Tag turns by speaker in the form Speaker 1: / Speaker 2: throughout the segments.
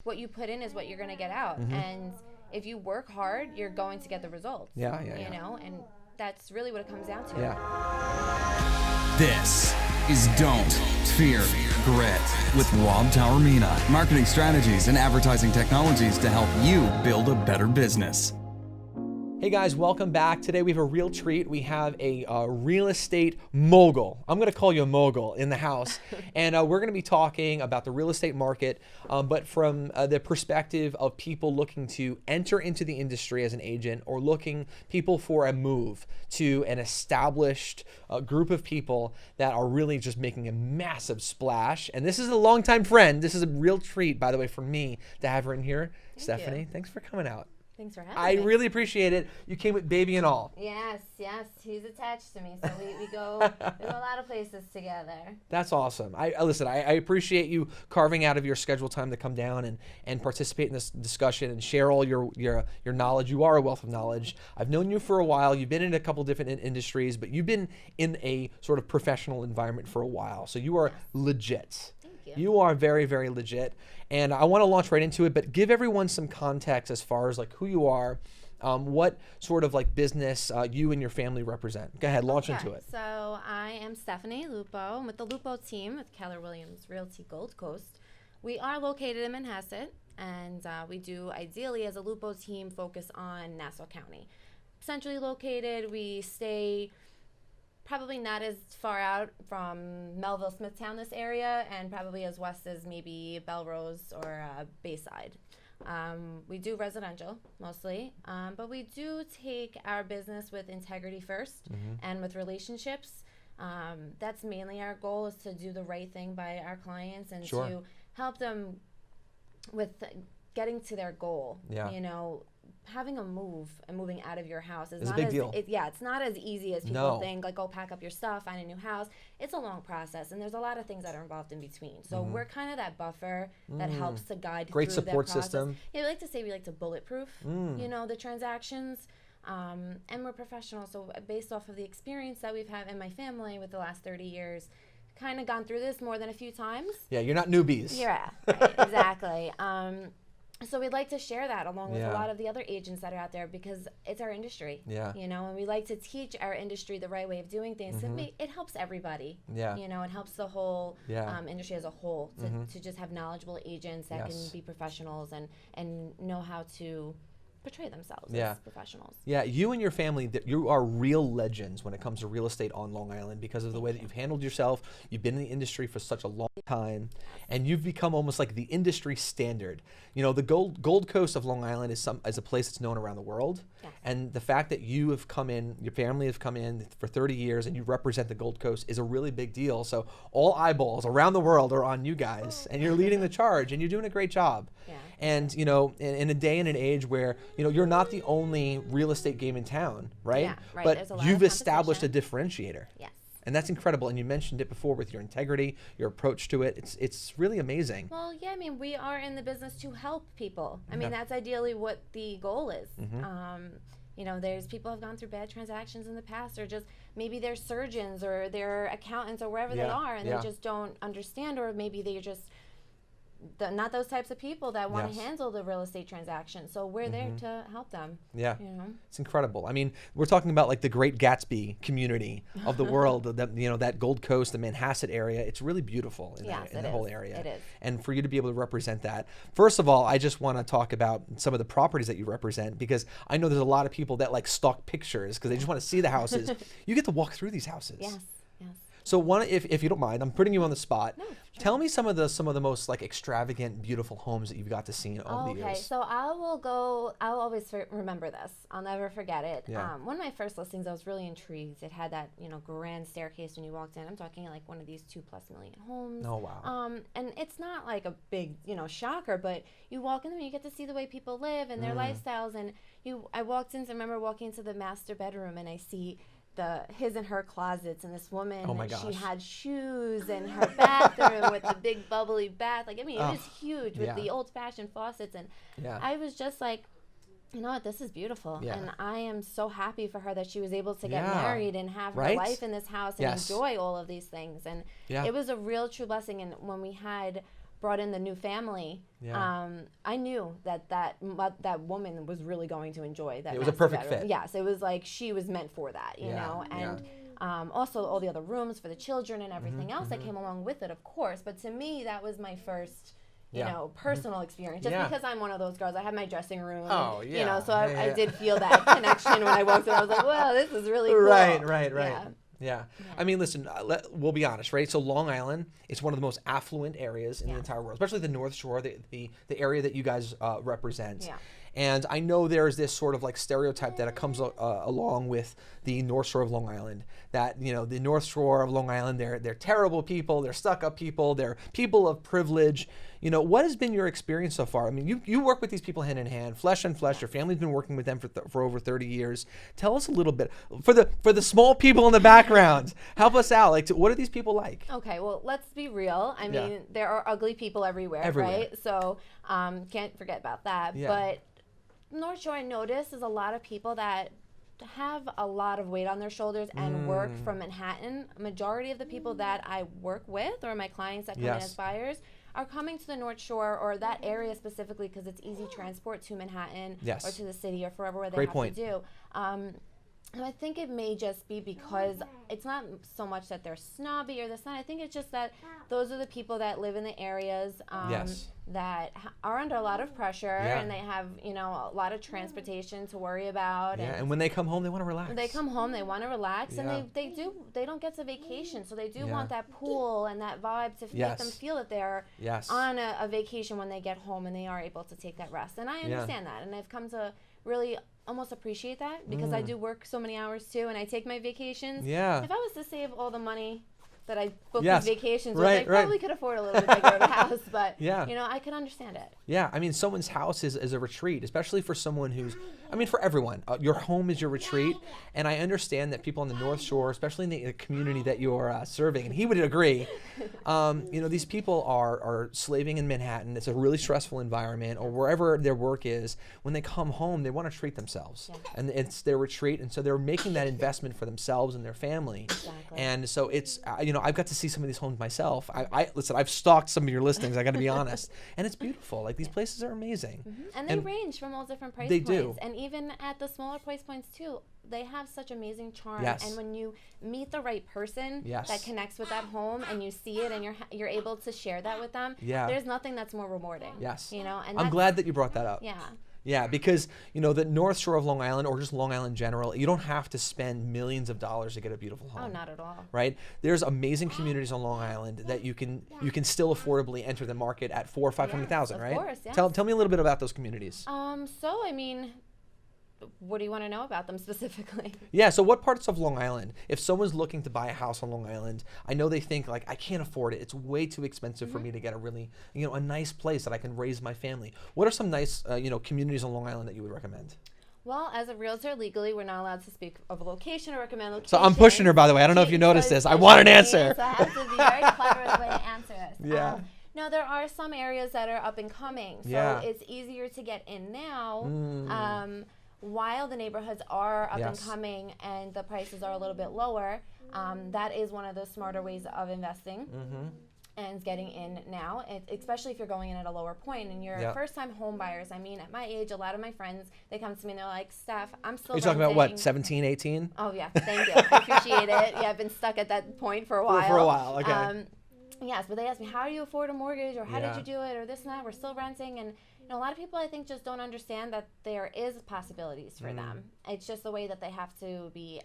Speaker 1: what you put in is what you're going to get out. And if you work hard, you're going to get the results. You know, and that's really what it comes down to.
Speaker 2: This is Don't Fear Grit with Rob Taormina. Marketing strategies and advertising technologies to help you build a better business.
Speaker 3: Hey guys, welcome back. Today we have a real treat. We have a real estate mogul. I'm going to call you a mogul in the house. And we're going to be talking about the real estate market, but from the perspective of people looking to enter into the industry as an agent or looking people for a move to an established group of people that are really just making a massive splash. And this is a longtime friend. This is a real treat, by the way, for me to have her in here. Stephanie, thanks for coming out.
Speaker 1: Thanks for having me.
Speaker 3: I really appreciate it. You came with baby and all.
Speaker 1: Yes. He's attached to me, so we go a lot of places together.
Speaker 3: That's awesome. I appreciate you carving out of your scheduled time to come down and participate in this discussion and share all your knowledge. You are a wealth of knowledge. I've known you for a while. You've been in a couple different industries, but you've been in a sort of professional environment for a while. So you are legit. You are very, very legit. And I want to launch right into it, but give everyone some context as far as like who you are, what sort of like business you and your family represent. Go ahead, launch into it.
Speaker 1: So I am Stephanie Lupo. I'm with the Lupo Team with Keller Realty Gold Coast. We are located in Manhasset, and we do ideally as a Lupo Team focus on Nassau County. Centrally located, we stay probably not as far out from Melville, Smithtown, this area, and probably as west as maybe Belrose or Bayside. We do residential mostly, but we do take our business with integrity first and with relationships. That's mainly our goal, is to do the right thing by our clients and to help them with getting to their goal. You know, having a move and moving out of your house is not a big deal. It's not as easy as people think, like, go pack up your stuff, find a new house. It's a long process, and there's a lot of things that are involved in between. So we're kind of that buffer that helps to guide
Speaker 3: Great
Speaker 1: through
Speaker 3: support
Speaker 1: that process.
Speaker 3: system.
Speaker 1: Yeah, we like to say we like to bulletproof, you know, the transactions. And we're professional, so based off of the experience that we've had in my family with the last 30 years, kind of gone through this more than a few times.
Speaker 3: Yeah, you're not newbies.
Speaker 1: Yeah, right, exactly. So we'd like to share that along with a lot of the other agents that are out there, because it's our industry. You know, and we like to teach our industry the right way of doing things. So it helps everybody. You know, it helps the whole industry as a whole to just have knowledgeable agents that can be professionals and know how to portray themselves as professionals.
Speaker 3: Yeah, you and your family, you are real legends when it comes to real estate on Long Island because of the way that you've handled yourself. You've been in the industry for such a long time, and you've become almost like the industry standard. You know, the Gold Coast of Long Island is a place that's known around the world, and the fact that you have come in, your family have come in for 30 years, and you represent the Gold Coast is a really big deal. So all eyeballs around the world are on you guys, and you're leading the charge, and you're doing a great job. And, you know, in a day and an age where, you know, you're not the only real estate game in town, right? But you've established a differentiator. And that's incredible. And you mentioned it before with your integrity, your approach to it. It's really amazing.
Speaker 1: Well, yeah, I mean, we are in the business to help people. I mean, that's ideally what the goal is. You know, there's people have gone through bad transactions in the past, or just maybe they're surgeons or they're accountants or wherever they are, and they just don't understand, or maybe they're just not those types of people that want to handle the real estate transaction. So we're there to help them. You know?
Speaker 3: It's incredible. I mean, we're talking about like the Great Gatsby community of the world, that, you know, that Gold Coast, the Manhasset area. It's really beautiful in the whole area.
Speaker 1: It is.
Speaker 3: And for you to be able to represent that. First of all, I just want to talk about some of the properties that you represent, because I know there's a lot of people that like stalk pictures because they just want to see the houses. You get to walk through these houses.
Speaker 1: Yes.
Speaker 3: So if you don't mind, I'm putting you on the spot.
Speaker 1: No, sure.
Speaker 3: Tell me some of the most like extravagant, beautiful homes that you've got to see over the years.
Speaker 1: Okay, so I'll always remember this. I'll never forget it. One of my first listings, I was really intrigued. It had that, you know, grand staircase when you walked in. I'm talking like one of these 2+ million homes.
Speaker 3: Oh, wow.
Speaker 1: And it's not like a big, you know, shocker, but you walk in there and you get to see the way people live and their lifestyles. And I remember walking into the master bedroom, and I see his and her closets, and this woman, she had shoes in her bathroom with the big bubbly bath. Like, I mean, it was huge with the old-fashioned faucets, and I was just like, you know what, this is beautiful. And I am so happy for her that she was able to get married and have her life in this house and enjoy all of these things. And it was a real true blessing. And when we had brought in the new family, I knew that woman was really going to enjoy that.
Speaker 3: It was a perfect fit.
Speaker 1: Yes, it was like she was meant for that, you know, and also all the other rooms for the children and everything else that came along with it, of course. But to me, that was my first, you know, personal experience. Just because I'm one of those girls, I had my dressing room.
Speaker 3: Oh,
Speaker 1: and, you know, so I did feel that connection when I walked in. I was like, wow, this is really cool.
Speaker 3: Right. Yeah. I mean, listen, we'll be honest, right? So Long Island, it's one of the most affluent areas in the entire world, especially the North Shore, the area that you guys represent. Yeah. And I know there's this sort of like stereotype that it comes along with the North Shore of Long Island, that, you know, the North Shore of Long Island, they're terrible people, they're stuck-up people, they're people of privilege. You know, what has been your experience so far? I mean, you work with these people hand in hand, flesh and flesh. Your family's been working with them for over 30 years. Tell us a little bit, for the small people in the background, help us out. Like, what are these people like?
Speaker 1: Okay, well, let's be real. I mean, there are ugly people everywhere, right? So can't forget about that. Yeah. But North Shore, I noticed, is a lot of people that have a lot of weight on their shoulders and work from Manhattan. Majority of the people that I work with, or my clients that come in as buyers, are coming to the North Shore or that area specifically because it's easy transport to Manhattan or to the city or forever where they have to do. And I think it may just be because it's not so much that they're snobby or this and that. I think it's just that those are the people that live in the areas that are under a lot of pressure and they have, you know, a lot of transportation to worry about.
Speaker 3: And when they come home, they want to relax.
Speaker 1: They come home, they want to relax, and they don't get to vacation, so they do want that pool and that vibe to make them feel that they're on a vacation when they get home and they are able to take that rest. And I understand that, and I've come to really almost appreciate that because I do work so many hours too, and I take my vacations. Yeah. If I was to save all the money that I booked these vacations with, I probably could afford a little bit bigger of a house, but you know, I could understand it.
Speaker 3: Yeah, I mean, someone's house is a retreat, especially for someone who's, I mean, for everyone. Your home is your retreat, and I understand that people on the North Shore, especially in the community that you're serving, and he would agree, you know, these people are slaving in Manhattan. It's a really stressful environment, or wherever their work is. When they come home, they want to treat themselves, and it's their retreat, and so they're making that investment for themselves and their family. Exactly. And so it's, you know, I've got to see some of these homes myself. Listen, I've stalked some of your listings, I got to be honest, and it's beautiful. Like, these places are amazing.
Speaker 1: And they range from all different price points. They do. And even at the smaller price points too, they have such amazing charm. And when you meet the right person that connects with that home and you see it and you're able to share that with them, there's nothing that's more rewarding. You know, and
Speaker 3: I'm glad that you brought that up. Yeah, because, you know, the North Shore of Long Island, or just Long Island in general, you don't have to spend millions of dollars to get a beautiful home.
Speaker 1: Oh, not at all.
Speaker 3: Right? There's amazing communities on Long Island that you can still affordably enter the market at $400,000 or $500,000, right?
Speaker 1: Of course,
Speaker 3: Tell me a little bit about those communities.
Speaker 1: So, I mean, what do you want to know about them specifically?
Speaker 3: Yeah, so what parts of Long Island, if someone's looking to buy a house on Long Island, I know they think, like, I can't afford it. It's way too expensive for me to get a really, you know, a nice place that I can raise my family. What are some nice, you know, communities on Long Island that you would recommend?
Speaker 1: Well, as a realtor, legally, we're not allowed to speak of a location or recommend location.
Speaker 3: So I'm pushing her, by the way. I don't know if you noticed this. I want an answer.
Speaker 1: So I have to be very clever with the way to answer this. No, there are some areas that are up and coming. So it's easier to get in now. While the neighborhoods are up and coming and the prices are a little bit lower, that is one of the smarter ways of investing and getting in now, especially if you're going in at a lower point and you're first-time home buyers. I mean, at my age, a lot of my friends, they come to me and they're like, Steph, I'm still renting.
Speaker 3: You're talking about what, 17, 18?
Speaker 1: Oh, yeah, thank you. I appreciate it. Yeah, I've been stuck at that point for a while.
Speaker 3: For a while, okay.
Speaker 1: Yes, but they ask me, how do you afford a mortgage, or how did you do it, or this and that, we're still renting, and you know, a lot of people, I think, just don't understand that there is possibilities for them. It's just the way that they have to be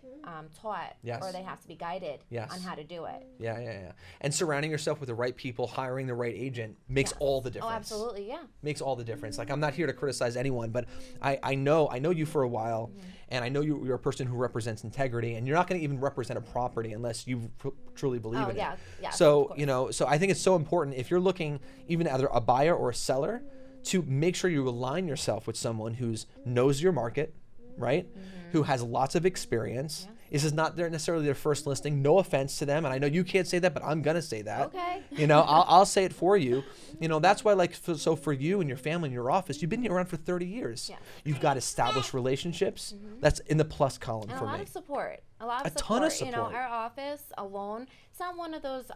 Speaker 1: taught, or they have to be guided on how to do it.
Speaker 3: Yeah. And surrounding yourself with the right people, hiring the right agent makes all the difference.
Speaker 1: Oh, absolutely, yeah.
Speaker 3: Makes all the difference. Like, I'm not here to criticize anyone, but I know you for a while, and I know you're a person who represents integrity, and you're not going to even represent a property unless you truly believe in it.
Speaker 1: Yeah.
Speaker 3: So, you know, so I think it's so important, if you're looking even either a buyer or a seller, to make sure you align yourself with someone who knows your market, right? Who has lots of experience. This is not necessarily their first listing. No offense to them, and I know you can't say that, but I'm gonna say that.
Speaker 1: Okay.
Speaker 3: You know, I'll say it for you. You know, that's why, like, so for you and your family and your office, you've been around for 30 years. Yeah. You've got established relationships. That's in the plus column
Speaker 1: and
Speaker 3: for me.
Speaker 1: A lot of support. A lot of
Speaker 3: ton of support.
Speaker 1: You know, our office alone, it's not one of those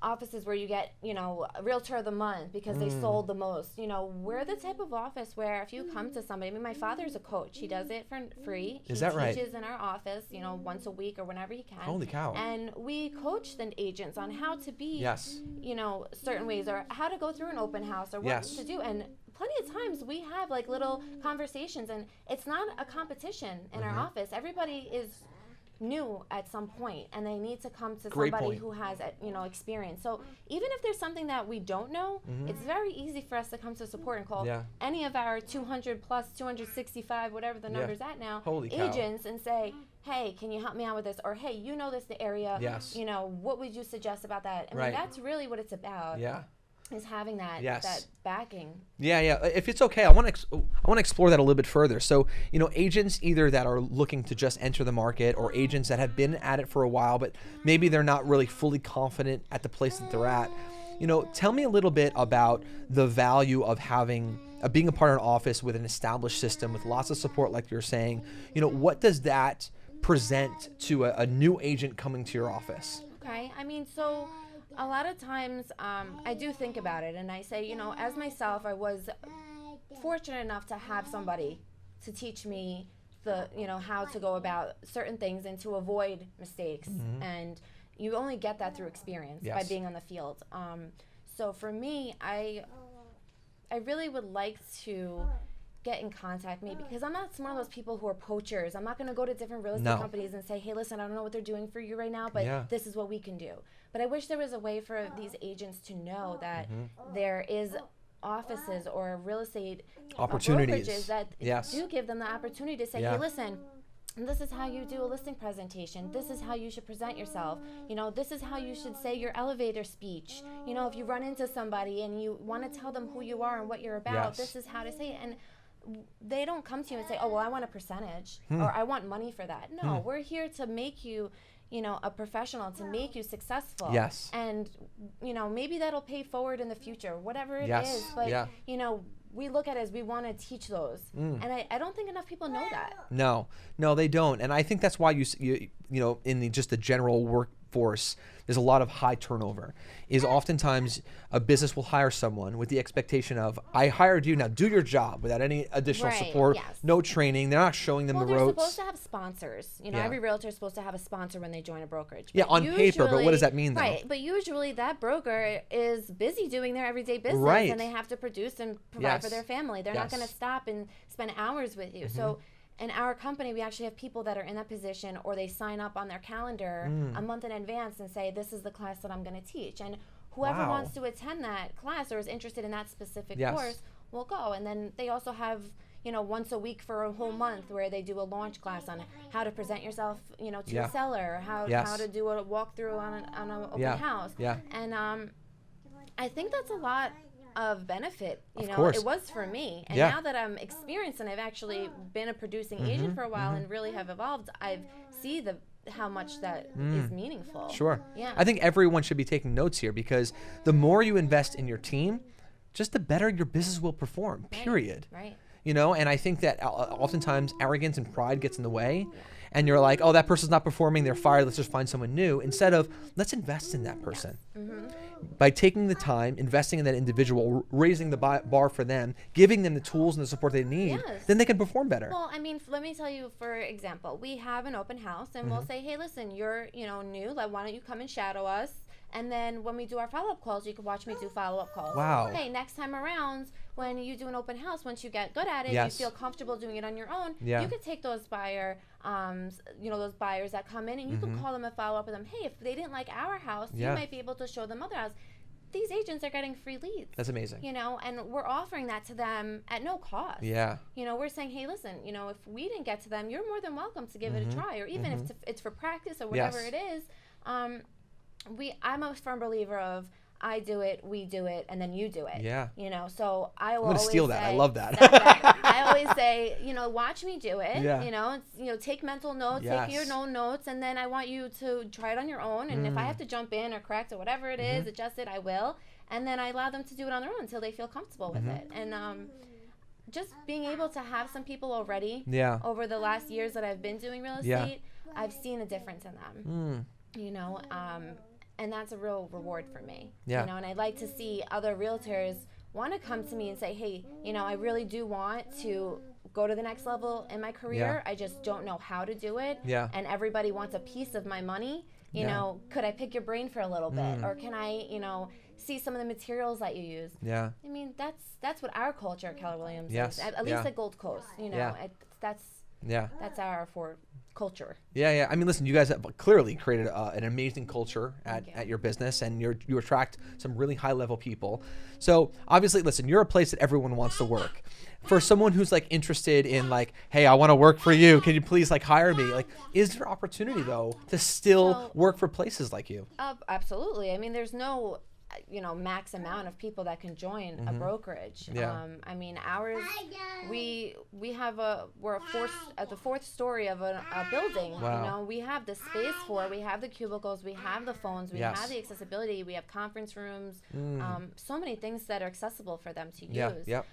Speaker 1: offices where you get, a realtor of the month because they sold the most. We're the type of office where if you come to somebody, my father's a coach. He does it for free.
Speaker 3: Is that right?
Speaker 1: He teaches in our office, once a week or whenever he can.
Speaker 3: Holy cow.
Speaker 1: And we coach the agents on how to be,
Speaker 3: Yes.
Speaker 1: certain ways, or how to go through an open house, or what to do. And plenty of times we have like little conversations, and it's not a competition in our office. Everybody is new at some point, and they need to come to somebody who has experience. So even if there's something that we don't know, it's very easy for us to come to support and call any of our 200 plus 265 whatever the number's at now agents and say, hey, can you help me out with this? Or hey, this area, what would you suggest about that? I mean, that's really what it's about. Is having that that backing.
Speaker 3: If it's okay, I want to explore that a little bit further. So, agents either that are looking to just enter the market, or agents that have been at it for a while, but maybe they're not really fully confident at the place that they're at. Tell me a little bit about the value of being a part of an office with an established system with lots of support, like you're saying. What does that present to a new agent coming to your office?
Speaker 1: Okay, I mean, so a lot of times I do think about it, and I say, as myself, I was fortunate enough to have somebody to teach me how to go about certain things and to avoid mistakes. And you only get that through experience by being on the field. So for me, I really would like to get in contact, maybe, because I'm not one of those people who are poachers. I'm not going to go to different real estate companies and say, hey, listen, I don't know what they're doing for you right now, but this is what we can do. But I wish there was a way for these agents to know that there is offices or real estate
Speaker 3: opportunities
Speaker 1: brokerages that do give them the opportunity to say, hey, listen, this is how you do a listing presentation. This is how you should present yourself. This is how you should say your elevator speech. If you run into somebody and you want to tell them who you are and what you're about, this is how to say it. And they don't come to you and say, oh, well, I want a percentage or I want money for that. No, we're here to make you, a professional, to make you successful.
Speaker 3: Yes.
Speaker 1: And, maybe that'll pay forward in the future, whatever it is. But, we look at it as we want to teach those. And I don't think enough people know that.
Speaker 3: No, they don't. And I think that's why you in just the general workforce, there's a lot of high turnover. Is oftentimes a business will hire someone with the expectation of, I hired you, now do your job, without any additional support, no training. They're not showing them the ropes.
Speaker 1: They're supposed to have sponsors. Every realtor is supposed to have a sponsor when they join a brokerage.
Speaker 3: But on paper, but what does that mean though?
Speaker 1: Right, but usually that broker is busy doing their everyday business, and they have to produce and provide for their family. They're not going to stop and spend hours with you. So in our company, we actually have people that are in that position, or they sign up on their calendar a month in advance and say, this is the class that I'm going to teach. And whoever wants to attend that class or is interested in that specific course will go. And then they also have, once a week for a whole month where they do a launch class on how to present yourself, to a seller, how to do a walkthrough on an open house. And I think that's a lot of benefit, it was for me. And now that I'm experienced and I've actually been a producing agent for a while and really have evolved, I see how much that is meaningful.
Speaker 3: Sure.
Speaker 1: Yeah.
Speaker 3: I think everyone should be taking notes here, because the more you invest in your team, just the better your business will perform, period.
Speaker 1: Right.
Speaker 3: And I think that oftentimes arrogance and pride gets in the way. And you're like, oh, that person's not performing, they're fired, let's just find someone new. Instead of, let's invest in that person. By taking the time, investing in that individual, raising the bar for them, giving them the tools and the support they need, then they can perform better.
Speaker 1: Well, I mean, let me tell you, for example, we have an open house and we'll say, hey, listen, you're, new, like, why don't you come and shadow us? And then when we do our follow-up calls, you can watch me do follow-up calls.
Speaker 3: Wow.
Speaker 1: Hey, next time around, when you do an open house, once you get good at it, you feel comfortable doing it on your own, you could take those those buyers that come in, and you can call them and follow up with them. Hey, if they didn't like our house, you might be able to show them other houses. These agents are getting free leads.
Speaker 3: That's amazing.
Speaker 1: And we're offering that to them at no cost.
Speaker 3: Yeah.
Speaker 1: We're saying, hey, listen, if we didn't get to them, you're more than welcome to give it a try, or even if it's for practice or whatever it is. I'm a firm believer of, I do it, we do it, and then you do it.
Speaker 3: Yeah.
Speaker 1: So I will
Speaker 3: I'm gonna
Speaker 1: always
Speaker 3: steal that.
Speaker 1: say,
Speaker 3: I love that.
Speaker 1: I always say, watch me do it.
Speaker 3: Yeah.
Speaker 1: Take mental notes, take your own notes, and then I want you to try it on your own. And if I have to jump in or correct or whatever it is, adjust it, I will. And then I allow them to do it on their own until they feel comfortable with it. And just being able to have some people already over the last years that I've been doing real estate, I've seen a difference in them. and that's a real reward for me.
Speaker 3: Yeah.
Speaker 1: You know, and I'd like to see other realtors want to come to me and say, hey, you know, I really do want to go to the next level in my career. I just don't know how to do it.
Speaker 3: Yeah.
Speaker 1: And everybody wants a piece of my money. You know, could I pick your brain for a little bit? Or can I, you know, see some of the materials that you use?
Speaker 3: Yeah.
Speaker 1: I mean, that's what our culture at Keller Williams
Speaker 3: Yes.
Speaker 1: is. At least at Gold Coast, you know, that's our culture.
Speaker 3: Yeah. I mean, listen, you guys have clearly created an amazing culture at your business, and you attract some really high level people. So obviously, listen, you're a place that everyone wants to work. For someone who's like interested in like, hey, I want to work for you, can you please like hire me? Like, is there opportunity though to still work for places like you?
Speaker 1: Absolutely. I mean, there's no, you know, max amount of people that can join a brokerage. I mean, ours, we're at the fourth story of a building.
Speaker 3: Wow.
Speaker 1: You know, we have the space we have the cubicles, we have the phones, we have the accessibility, we have conference rooms, so many things that are accessible for them to use.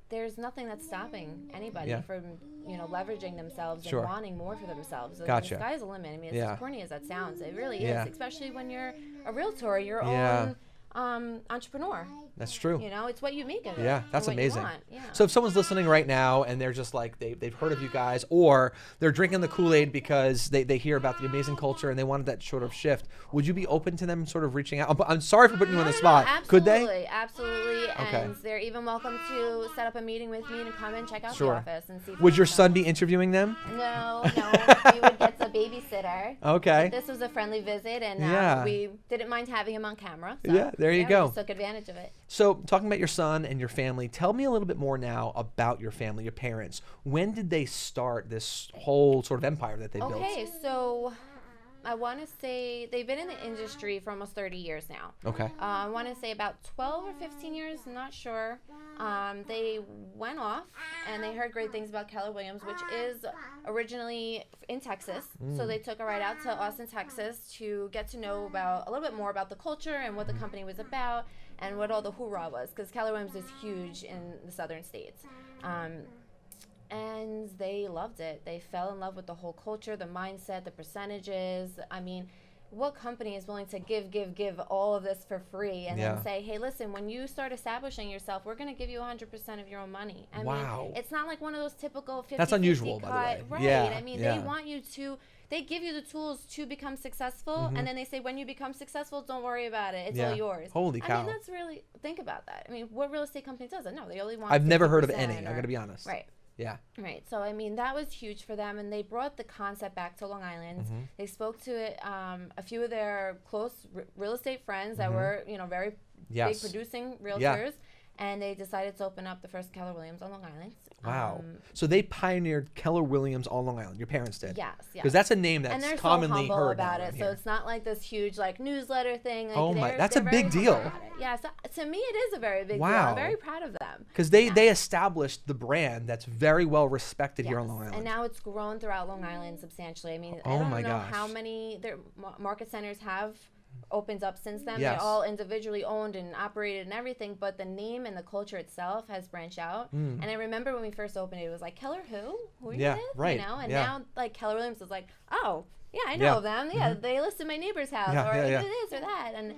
Speaker 1: There's nothing that's stopping anybody from, you know, leveraging themselves and wanting more for themselves. The sky's the limit. I mean, as corny as that sounds, it really is, especially when you're a realtor, your own entrepreneur.
Speaker 3: That's true.
Speaker 1: You know, it's what you make of it.
Speaker 3: Yeah, that's amazing.
Speaker 1: Yeah.
Speaker 3: So if someone's listening right now and they're just like, they've heard of you guys, or they're drinking the Kool-Aid because they hear about the amazing culture and they wanted that sort of shift, would you be open to them sort of reaching out? I'm sorry for putting you on the spot.
Speaker 1: Absolutely,
Speaker 3: could they?
Speaker 1: Absolutely.
Speaker 3: Okay.
Speaker 1: And they're even welcome to set up a meeting with me and come and check out the office and see.
Speaker 3: Would your son be interviewing them?
Speaker 1: No. He would get a babysitter.
Speaker 3: Okay.
Speaker 1: But this was a friendly visit, and we didn't mind having him on camera. So,
Speaker 3: yeah, there you go.
Speaker 1: We just took advantage of it.
Speaker 3: So talking about your son and your family, tell me a little bit more now about your family, your parents. When did they start this whole sort of empire that they built?
Speaker 1: Okay, so I want to say they've been in the industry for almost 30 years now.
Speaker 3: Okay.
Speaker 1: I want to say about 12 or 15 years, I'm not sure. They went off and they heard great things about Keller Williams, which is originally in Texas. So they took a ride out to Austin, Texas to get to know a little bit more about the culture and what the company was about and what all the hoorah was, because Keller Williams is huge in the southern states. And they loved it. They fell in love with the whole culture, the mindset, the percentages. I mean, what company is willing to give all of this for free and then say, hey, listen, when you start establishing yourself, we're going to give you 100% of your own money. I mean, it's not like one of those typical 50-50
Speaker 3: That's unusual,
Speaker 1: cut.
Speaker 3: by the way.
Speaker 1: Right.
Speaker 3: Yeah.
Speaker 1: I mean, they want you to, they give you the tools to become successful, and then they say, when you become successful, don't worry about it. It's all yours.
Speaker 3: Holy cow.
Speaker 1: I mean, that's really, think about that. I mean, what real estate company does that? No, they only want
Speaker 3: I've never heard of
Speaker 1: 50%
Speaker 3: any, I'm going to be honest.
Speaker 1: Right.
Speaker 3: Yeah.
Speaker 1: Right. So, I mean, that was huge for them, and they brought the concept back to Long Island. They spoke to it, a few of their close real estate friends that were, you know, very big producing realtors, and they decided to open up the first Keller Williams on Long Island.
Speaker 3: Wow. So they pioneered Keller Williams on Long Island. Your parents did.
Speaker 1: Yes.
Speaker 3: Because that's a name that's
Speaker 1: and they're
Speaker 3: commonly
Speaker 1: so humble
Speaker 3: heard
Speaker 1: about it.
Speaker 3: here.
Speaker 1: So it's not like this huge like newsletter thing. Like,
Speaker 3: oh my, that's a
Speaker 1: they're
Speaker 3: big
Speaker 1: very
Speaker 3: deal.
Speaker 1: humble about it. Yeah. So to me, it is a very big deal.
Speaker 3: Wow.
Speaker 1: I'm very proud of them.
Speaker 3: Because they established the brand that's very well respected here on Long Island.
Speaker 1: And now it's grown throughout Long Island substantially. I mean,
Speaker 3: Oh
Speaker 1: I don't
Speaker 3: my
Speaker 1: know
Speaker 3: gosh.
Speaker 1: how many their market centers have opened up since then.
Speaker 3: Yes.
Speaker 1: They're all individually owned and operated and everything, but the name and the culture itself has branched out. And I remember when we first opened it was like, Keller who are you with?
Speaker 3: right.
Speaker 1: You know? And
Speaker 3: Yeah.
Speaker 1: now like Keller Williams is like, oh, yeah, I know them. Yeah, they listed my neighbor's house or this or that. And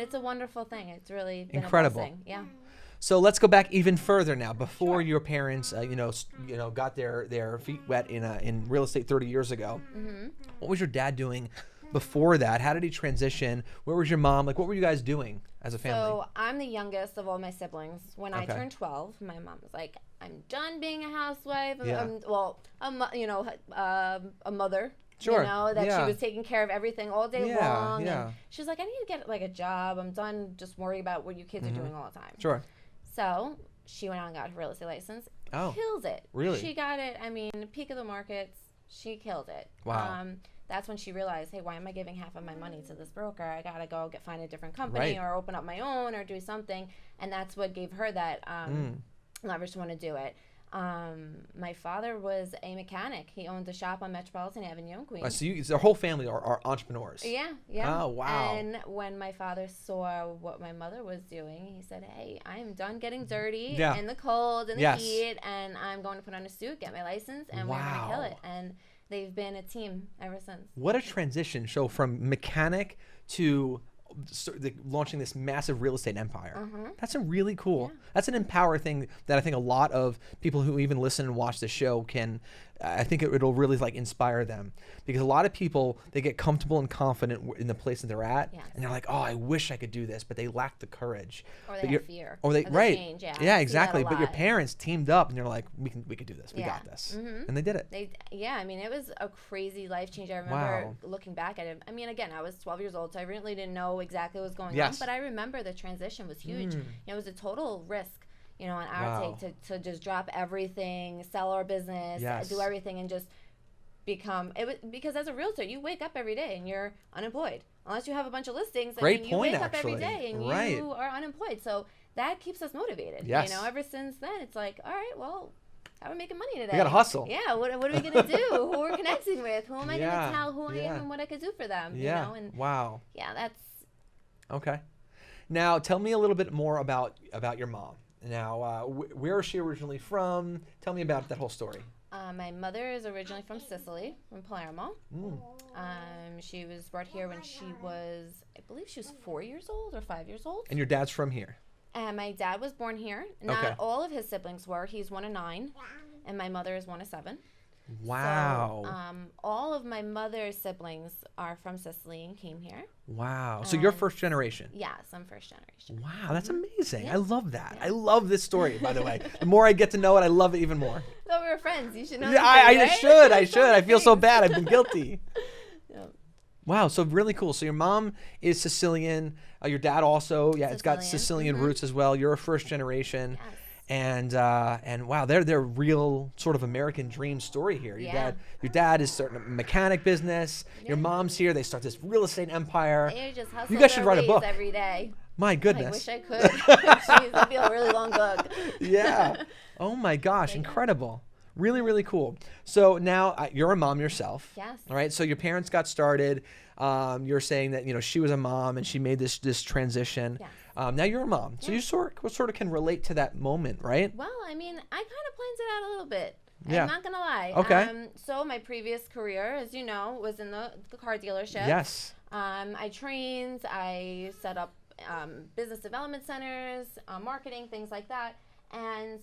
Speaker 1: it's a wonderful thing. It's really been
Speaker 3: Incredible.
Speaker 1: a blessing. Yeah.
Speaker 3: So let's go back even further now. Before your parents, got their feet wet in real estate 30 years ago, what was your dad doing before that? How did he transition? Where was your mom? Like, what were you guys doing as a family?
Speaker 1: So I'm the youngest of all my siblings. When I turned 12, my mom was like, "I'm done being a housewife."
Speaker 3: Yeah.
Speaker 1: A mother.
Speaker 3: Sure.
Speaker 1: You know, that
Speaker 3: Yeah.
Speaker 1: she was taking care of everything all day long.
Speaker 3: Yeah.
Speaker 1: And she was like, I need to get like a job. I'm done just worrying about what you kids are doing all the time.
Speaker 3: Sure.
Speaker 1: So she went out and got her real estate license.
Speaker 3: Oh.
Speaker 1: Killed it.
Speaker 3: Really?
Speaker 1: She got it. I mean, peak of the markets. She killed it.
Speaker 3: Wow.
Speaker 1: That's when she realized, hey, why am I giving half of my money to this broker? I gotta go find a different company or open up my own or do something. And that's what gave her that leverage to want to do it. My father was a mechanic. He owned a shop on Metropolitan Avenue in Queens.
Speaker 3: So their whole family are entrepreneurs.
Speaker 1: Yeah.
Speaker 3: Oh, wow.
Speaker 1: And when my father saw what my mother was doing, he said, hey, I'm done getting dirty in the cold and the heat, and I'm going to put on a suit, get my license, and we're going to kill it. And they've been a team ever since.
Speaker 3: What a transition. So from mechanic to launching this massive real estate empire. That's a really cool, that's an empower thing that I think a lot of people who even listen and watch the show can, I think it'll really like inspire them, because a lot of people, they get comfortable and confident in the place that they're at, and they're like, oh, I wish I could do this, but they lack the courage.
Speaker 1: Or they have fear.
Speaker 3: Or they,
Speaker 1: of the
Speaker 3: right.
Speaker 1: change,
Speaker 3: Yeah, exactly. But your parents teamed up and they're like, we could do this. We got this. And they did it.
Speaker 1: I mean, it was a crazy life change. I remember looking back at it. I mean, again, I was 12 years old, so I really didn't know exactly what was going on, but I remember the transition was huge. It was a total risk, on our take to just drop everything, sell our business, do everything, and just become because as a realtor, you wake up every day and you're unemployed unless you have a bunch of listings. You wake up every day and you are unemployed. So that keeps us motivated. Ever since then, it's like, all right, well, how are we making money today?
Speaker 3: We gotta hustle.
Speaker 1: Yeah, what are we gonna do? Who we're connecting with? Who am I gonna tell who I am and what I could do for them?
Speaker 3: Yeah.
Speaker 1: And
Speaker 3: wow.
Speaker 1: Yeah, that's
Speaker 3: okay. Now, tell me a little bit more about your mom. Now, where is she originally from? Tell me about that whole story.
Speaker 1: My mother is originally from Sicily, from Palermo. She was brought here when she was, I believe she was 4 years old or 5 years old.
Speaker 3: And your dad's from here?
Speaker 1: My dad was born here. Not all of his siblings were. He's 1 of 9, and my mother is 1 of 7.
Speaker 3: Wow.
Speaker 1: So, all of my mother's siblings are from Sicily and came here.
Speaker 3: Wow. So you're first generation?
Speaker 1: Yes, I'm first generation.
Speaker 3: Wow, that's amazing. Yeah. I love that. Yeah. I love this story, by the way. The more I get to know it, I love it even more.
Speaker 1: So we're friends. You should know.
Speaker 3: Yeah, I should. I feel so bad. I've been guilty. Wow, so really cool. So your mom is Sicilian. Your dad also, it's got Sicilian roots as well. You're a first generation. Yes. And wow, they're real sort of American dream story here. Your dad is starting a mechanic business. Your mom's here. They start this real estate empire.
Speaker 1: They just hustle.
Speaker 3: You guys should write a book
Speaker 1: every day.
Speaker 3: My goodness.
Speaker 1: I wish I could. Jeez, that'd be a really long book.
Speaker 3: Yeah. Oh my gosh, incredible. Really, really cool. So now you're a mom yourself.
Speaker 1: Yes.
Speaker 3: All right. So your parents got started. You're saying that she was a mom and she made this transition.
Speaker 1: Yes.
Speaker 3: Now you're a mom, so you sort of can relate to that moment, right?
Speaker 1: Well, I mean, I kind of planned it out a little bit.
Speaker 3: Yeah.
Speaker 1: I'm not gonna lie.
Speaker 3: Okay.
Speaker 1: So my previous career, as you know, was in the car dealership.
Speaker 3: Yes.
Speaker 1: I trained. I set up business development centers, marketing, things like that, and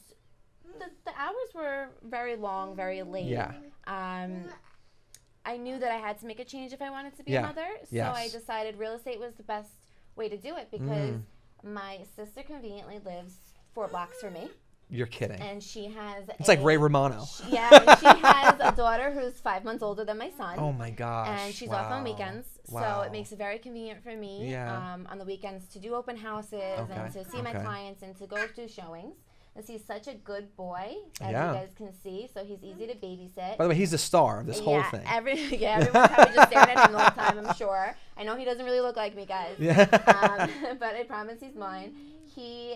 Speaker 1: the hours were very long, very late.
Speaker 3: Yeah.
Speaker 1: I knew that I had to make a change if I wanted to be a mother, so I decided real estate was the best way to do it because my sister conveniently lives 4 blocks from me.
Speaker 3: You're kidding.
Speaker 1: And she has
Speaker 3: It's like Ray Romano.
Speaker 1: She has a daughter who's 5 months older than my son.
Speaker 3: Oh my gosh.
Speaker 1: And she's off on weekends. So it makes it very convenient for me on the weekends to do open houses and to see my clients and to go do showings. And he's such a good boy, as you guys can see. So he's easy to babysit.
Speaker 3: By the way, he's the star of this whole thing.
Speaker 1: Everyone's probably just staring at him the whole time, I'm sure. I know he doesn't really look like me, guys.
Speaker 3: Yeah.
Speaker 1: But I promise he's mine. He,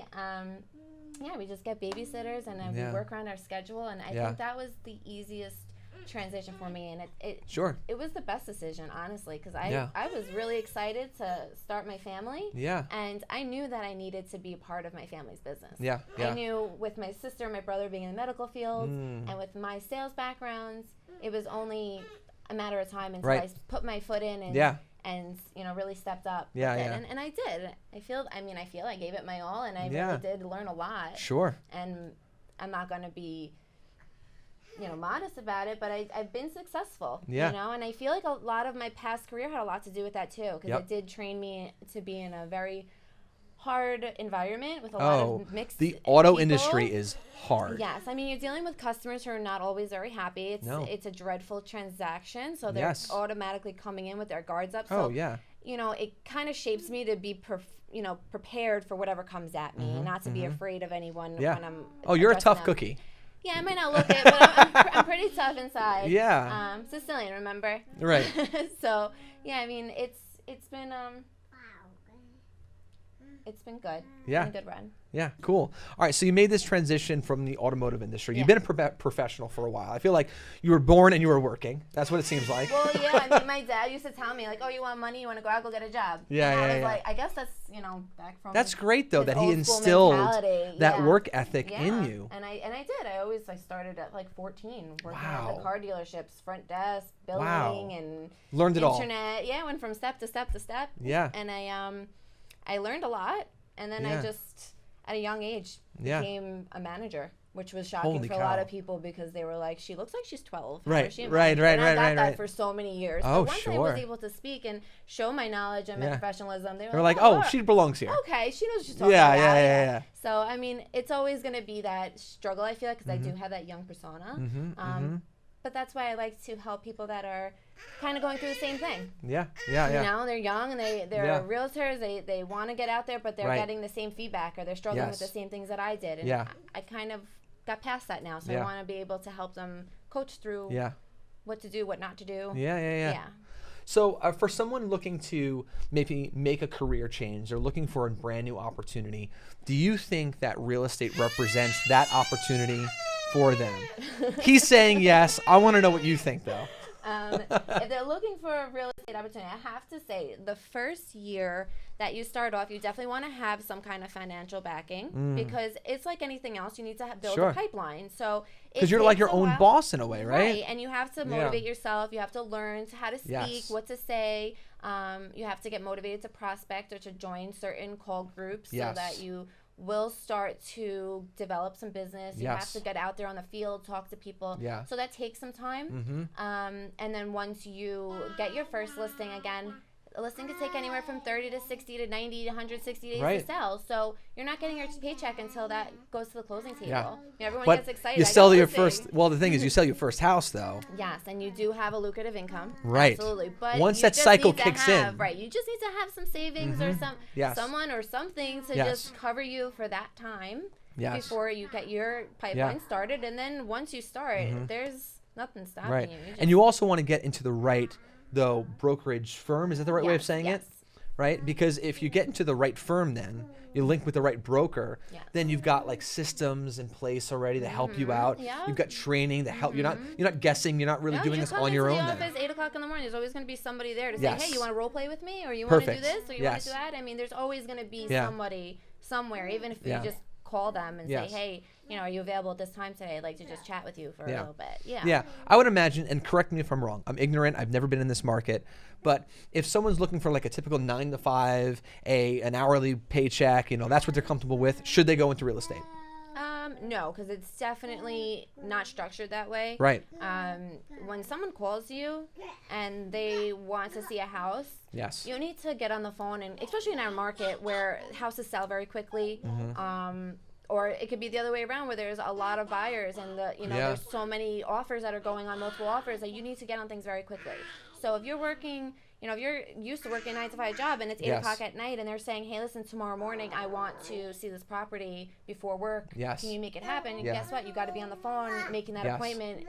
Speaker 1: we just get babysitters and then we work around our schedule. And I think that was the easiest transition for me, and it was the best decision, honestly, because I was really excited to start my family, and I knew that I needed to be a part of my family's business. I knew with my sister and my brother being in the medical field, and with my sales backgrounds, it was only a matter of time until I put my foot in and really stepped up with it. And I did. I feel I gave it my all, and I really did learn a lot.
Speaker 3: Sure.
Speaker 1: And I'm not going to be modest about it, but I've been successful, and I feel like a lot of my past career had a lot to do with that too, because it did train me to be in a very hard environment with a lot of mixed
Speaker 3: The auto
Speaker 1: people.
Speaker 3: Industry is hard.
Speaker 1: Yes, I mean, you're dealing with customers who are not always very happy. It's a dreadful transaction, so they're automatically coming in with their guards up. So, it kind of shapes me to be prepared for whatever comes at me, not to be afraid of anyone when I'm
Speaker 3: you're a tough
Speaker 1: them.
Speaker 3: cookie.
Speaker 1: Yeah, I might not look it, but I'm pretty tough inside.
Speaker 3: Yeah.
Speaker 1: Sicilian, remember?
Speaker 3: Right.
Speaker 1: So, I mean, it's been it's been good.
Speaker 3: Yeah.
Speaker 1: It's been a good run.
Speaker 3: Yeah, cool. All right, so you made this transition from the automotive industry. You've
Speaker 1: Yeah.
Speaker 3: been a professional for a while. I feel like you were born and you were working. That's what it seems like.
Speaker 1: Well, yeah, I mean, my dad used to tell me, like, oh, you want money? You want to go out, go get a job.
Speaker 3: Yeah,
Speaker 1: and I
Speaker 3: yeah,
Speaker 1: was
Speaker 3: yeah.
Speaker 1: like, I guess that's, back from
Speaker 3: That's great, though,
Speaker 1: his
Speaker 3: that he
Speaker 1: old school
Speaker 3: instilled
Speaker 1: mentality.
Speaker 3: that
Speaker 1: Yeah.
Speaker 3: work ethic
Speaker 1: Yeah.
Speaker 3: in you.
Speaker 1: And I did. I started at like 14, working at
Speaker 3: Wow.
Speaker 1: the car dealerships, front desk, billing,
Speaker 3: Wow.
Speaker 1: and
Speaker 3: Learned it all.
Speaker 1: internet. Yeah, went from step to step to step.
Speaker 3: Yeah.
Speaker 1: And I learned a lot, and then
Speaker 3: Yeah.
Speaker 1: I just at a young age
Speaker 3: Yeah.
Speaker 1: became a manager, which was shocking
Speaker 3: Holy
Speaker 1: for a lot
Speaker 3: cow.
Speaker 1: of people because they were like, she looks like she's 12. How
Speaker 3: Right,
Speaker 1: is she a
Speaker 3: right,
Speaker 1: manager?"
Speaker 3: right,
Speaker 1: And I
Speaker 3: right,
Speaker 1: got
Speaker 3: right,
Speaker 1: that
Speaker 3: right.
Speaker 1: for so many years.
Speaker 3: Oh,
Speaker 1: but once I was
Speaker 3: sure.
Speaker 1: able to speak and show my knowledge and my
Speaker 3: Yeah.
Speaker 1: professionalism, they were
Speaker 3: They're like,
Speaker 1: oh,
Speaker 3: oh, she belongs here.
Speaker 1: okay, she knows what she's talking
Speaker 3: Yeah,
Speaker 1: about.
Speaker 3: yeah.
Speaker 1: So, I mean, it's always going to be that struggle, I feel like, because I do have that young persona. But that's why I like to help people that are kind of going through the same thing.
Speaker 3: Yeah.
Speaker 1: You know, they're young and they're
Speaker 3: Yeah.
Speaker 1: realtors. They want to get out there, but they're
Speaker 3: Right.
Speaker 1: getting the same feedback or they're struggling with the
Speaker 3: Yes.
Speaker 1: same things that I did. And
Speaker 3: Yeah.
Speaker 1: I kind of got past that now. So
Speaker 3: Yeah.
Speaker 1: I want to be able to help them coach through
Speaker 3: Yeah.
Speaker 1: what to do, what not to do.
Speaker 3: Yeah. So for someone looking to maybe make a career change or looking for a brand new opportunity, do you think that real estate represents that opportunity for them? He's saying yes. I want to know what you think, though.
Speaker 1: If they're looking for a real estate opportunity, I have to say the first year that you start off, you definitely want to have some kind of financial backing because it's like anything else. You need to build
Speaker 3: Sure.
Speaker 1: a pipeline. So
Speaker 3: Because you're like your own boss in a way, right?
Speaker 1: And you have to motivate yourself. You have to learn how to speak,
Speaker 3: Yes.
Speaker 1: what to say. You have to get motivated to prospect or to join certain call groups
Speaker 3: Yes.
Speaker 1: so that you will start to develop some business. You have
Speaker 3: Yes.
Speaker 1: to get out there on the field, talk to people.
Speaker 3: Yeah.
Speaker 1: So that takes some time. And then once you get your first listing, again, a listing could take anywhere from 30 to 60 to 90 to 160 days
Speaker 3: Right.
Speaker 1: to sell. So you're not getting your paycheck until that goes to the closing table.
Speaker 3: Yeah.
Speaker 1: Everyone
Speaker 3: But
Speaker 1: gets excited.
Speaker 3: you
Speaker 1: I got
Speaker 3: sell
Speaker 1: a
Speaker 3: your
Speaker 1: listing.
Speaker 3: first. Well, the thing is, you sell your first house, though.
Speaker 1: Yes, and you do have a lucrative income.
Speaker 3: Right.
Speaker 1: Absolutely. But
Speaker 3: Once
Speaker 1: you
Speaker 3: that
Speaker 1: just
Speaker 3: cycle
Speaker 1: need to
Speaker 3: kicks
Speaker 1: have,
Speaker 3: in.
Speaker 1: Right. You just need to have some savings or
Speaker 3: Yes.
Speaker 1: someone or something to
Speaker 3: Yes.
Speaker 1: just cover you for that time
Speaker 3: Yes.
Speaker 1: before you get your pipeline started. And then once you start, there's nothing stopping
Speaker 3: Right.
Speaker 1: you.
Speaker 3: And you also want to get into the right, though, brokerage firm. Is that the right way of
Speaker 1: Yes,
Speaker 3: saying
Speaker 1: yes.
Speaker 3: it? Right? Because if you get into the right firm, then you link with the right broker,
Speaker 1: Yes.
Speaker 3: then you've got like systems in place already to help you out.
Speaker 1: Yeah.
Speaker 3: You've got training to help. You're not guessing. You're not really
Speaker 1: No,
Speaker 3: doing
Speaker 1: you
Speaker 3: this
Speaker 1: come
Speaker 3: on your
Speaker 1: into
Speaker 3: own.
Speaker 1: the
Speaker 3: Then.
Speaker 1: office 8:00 in the morning. There's always going to be somebody there to say,
Speaker 3: Yes.
Speaker 1: "Hey, you want to role play with me, or you want to do
Speaker 3: Perfect.
Speaker 1: this, or you want
Speaker 3: Yes.
Speaker 1: to do that?" I mean, there's always going to be
Speaker 3: Yeah.
Speaker 1: somebody somewhere, even if
Speaker 3: Yeah.
Speaker 1: you just call them and
Speaker 3: Yes.
Speaker 1: say, "Hey, are you available at this time today? I'd like to just chat with you for a
Speaker 3: Yeah.
Speaker 1: little bit." Yeah.
Speaker 3: Yeah, I would imagine, and correct me if I'm wrong. I'm ignorant. I've never been in this market, but if someone's looking for like a typical 9 to 5, an hourly paycheck, that's what they're comfortable with. Should they go into real estate?
Speaker 1: No, because it's definitely not structured that way.
Speaker 3: Right.
Speaker 1: When someone calls you and they want to see a house,
Speaker 3: Yes.
Speaker 1: you need to get on the phone, and especially in our market where houses sell very quickly. Or it could be the other way around where there's a lot of buyers and there's so many offers that are going on, multiple offers, that you need to get on things very quickly. So if you're working, if you're used to working a 9 to 5 job and it's 8 o'clock at night and they're saying, "Hey, listen, tomorrow morning I want to see this property before work.
Speaker 3: Yes.
Speaker 1: Can you make it happen?" And
Speaker 3: Yeah.
Speaker 1: guess what? You got to be on the phone, making that
Speaker 3: Yes.
Speaker 1: appointment,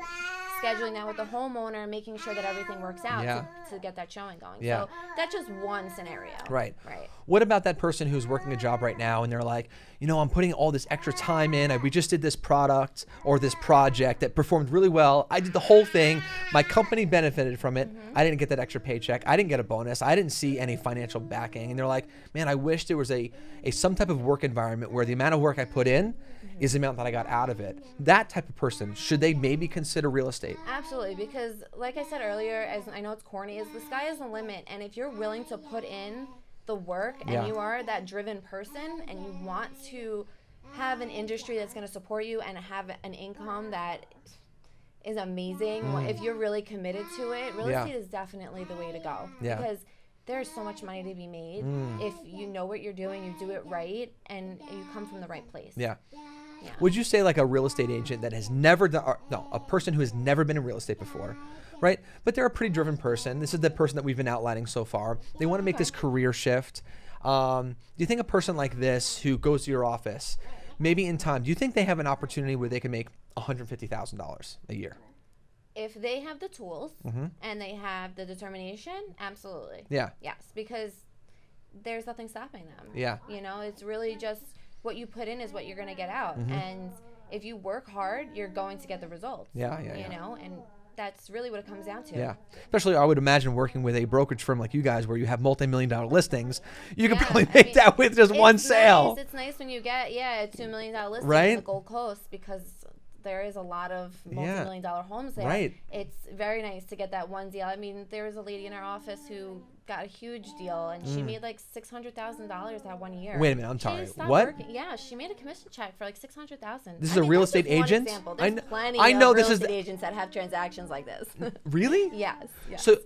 Speaker 1: scheduling that with the homeowner, making sure that everything works out
Speaker 3: Yeah.
Speaker 1: to get that showing going.
Speaker 3: Yeah.
Speaker 1: So that's just one scenario.
Speaker 3: Right.
Speaker 1: Right.
Speaker 3: What about that person who's working a job right now and they're like, I'm putting all this extra time in. We just did this product or this project that performed really well. I did the whole thing. My company benefited from it. I didn't get that extra paycheck. I didn't get a bonus. I didn't see any financial backing. And they're like, man, I wish there was some type of work environment where the amount of work I put in is the amount that I got out of it. That type of person, should they maybe consider real estate?
Speaker 1: Absolutely, because like I said earlier, as I know it's corny, is the sky is the limit, and if you're willing to put in the work and
Speaker 3: Yeah.
Speaker 1: you are that driven person and you want to have an industry that's going to support you and have an income that is amazing, if you're really committed to it, real
Speaker 3: Yeah.
Speaker 1: estate is definitely the way to go.
Speaker 3: Yeah.
Speaker 1: Because there's so much money to be made if you know what you're doing, you do it right, and you come from the right place.
Speaker 3: Yeah.
Speaker 1: Yeah.
Speaker 3: Would you say like a real estate agent that has never done, a person who has never been in real estate before, right? But they're a pretty driven person. This is the person that we've been outlining so far. They want to make this career shift. Do you think a person like this who goes to your office, maybe in time, do you think they have an opportunity where they can make $150,000 a year?
Speaker 1: If they have the tools and they have the determination, absolutely.
Speaker 3: Yeah.
Speaker 1: Yes, because there's nothing stopping them.
Speaker 3: Yeah.
Speaker 1: You know, it's really just what you put in is what you're going to get out. And if you work hard, you're going to get the results. You know, and that's really what it comes down to.
Speaker 3: Yeah. Especially, I would imagine working with a brokerage firm like you guys where you have multi-million-dollar listings, you could probably make that with just one sale.
Speaker 1: It's nice when you get, a $2 million listing
Speaker 3: Right?
Speaker 1: in the Gold Coast, because there is a lot of multi-million-dollar homes there.
Speaker 3: Right.
Speaker 1: It's very nice to get that one deal. I mean, there was a lady in our office who got a huge deal, and she made like $600,000 that 1 year.
Speaker 3: Wait a minute, I'm sorry.
Speaker 1: She stopped
Speaker 3: What?
Speaker 1: working. Yeah, she made a commission check for like $600,000.
Speaker 3: This is a real estate agent?
Speaker 1: There's plenty
Speaker 3: I know
Speaker 1: of
Speaker 3: this
Speaker 1: real
Speaker 3: is
Speaker 1: estate agents that have transactions like this.
Speaker 3: Really?
Speaker 1: Yes.
Speaker 3: So,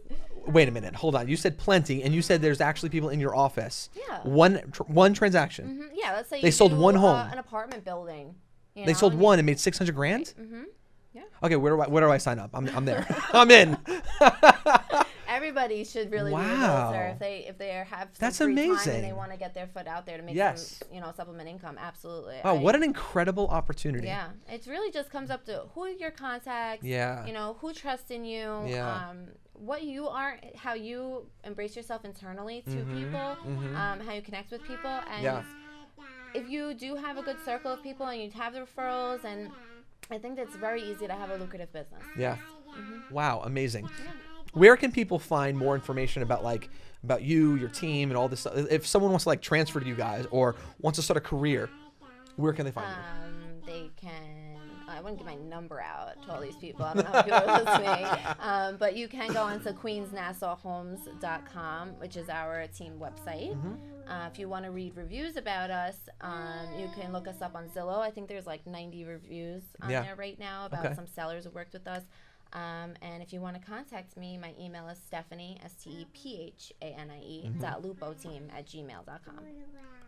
Speaker 3: wait a minute. Hold on. You said plenty, and you said there's actually people in your office.
Speaker 1: Yeah.
Speaker 3: One transaction.
Speaker 1: Yeah, let's say
Speaker 3: They
Speaker 1: you
Speaker 3: sold
Speaker 1: do,
Speaker 3: one home.
Speaker 1: an apartment building.
Speaker 3: They sold one and made $600,000.
Speaker 1: Yeah.
Speaker 3: Okay, where do I sign up? I'm there. I'm in.
Speaker 1: Everybody should really be a
Speaker 3: Wow.
Speaker 1: realtor if they have some
Speaker 3: That's
Speaker 1: free time
Speaker 3: amazing.
Speaker 1: and they want to get their foot out there to make
Speaker 3: Yes.
Speaker 1: some supplement income. Absolutely.
Speaker 3: Oh, what an incredible opportunity.
Speaker 1: Yeah, it really just comes up to who are your contacts.
Speaker 3: Yeah.
Speaker 1: You know, who trusts in you.
Speaker 3: Yeah.
Speaker 1: What you are, how you embrace yourself internally to people. How you connect with people, and if you do have a good circle of people and you have the referrals, and I think that's very easy to have a lucrative business.
Speaker 3: Yeah. Wow, amazing. Where can people find more information about you, your team, and all this stuff? If someone wants to transfer to you guys or wants to start a career, where can they find you?
Speaker 1: They can. I wouldn't give my number out to all these people. I don't know how people are listening. But you can go onto queensnassauhomes.com, which is our team website. If you want to read reviews about us, you can look us up on Zillow. I think there's 90 reviews on there right now about some sellers who worked with us. And if you want to contact me, my email is Stephanie, STEPHANIE, .lupoteam@gmail.com.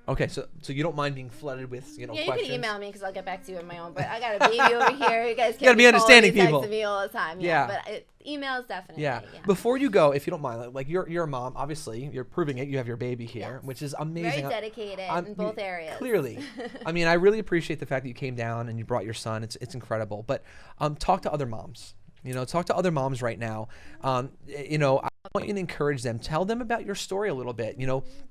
Speaker 3: Okay, so you don't mind being flooded with
Speaker 1: Yeah,
Speaker 3: questions?
Speaker 1: you can email me because I'll get back to you on my own. But I got a baby over here. You guys can't
Speaker 3: gotta be understanding,
Speaker 1: calling
Speaker 3: people.
Speaker 1: texting me all the time.
Speaker 3: Yeah.
Speaker 1: But email is definitely.
Speaker 3: Yeah. Before you go, if you don't mind, you're a mom. Obviously, you're proving it. You have your baby here, which is amazing.
Speaker 1: Very dedicated in both areas.
Speaker 3: Clearly, I mean, I really appreciate the fact that you came down and you brought your son. It's incredible. But talk to other moms. Talk to other moms right now. I want you to encourage them. Tell them about your story a little bit.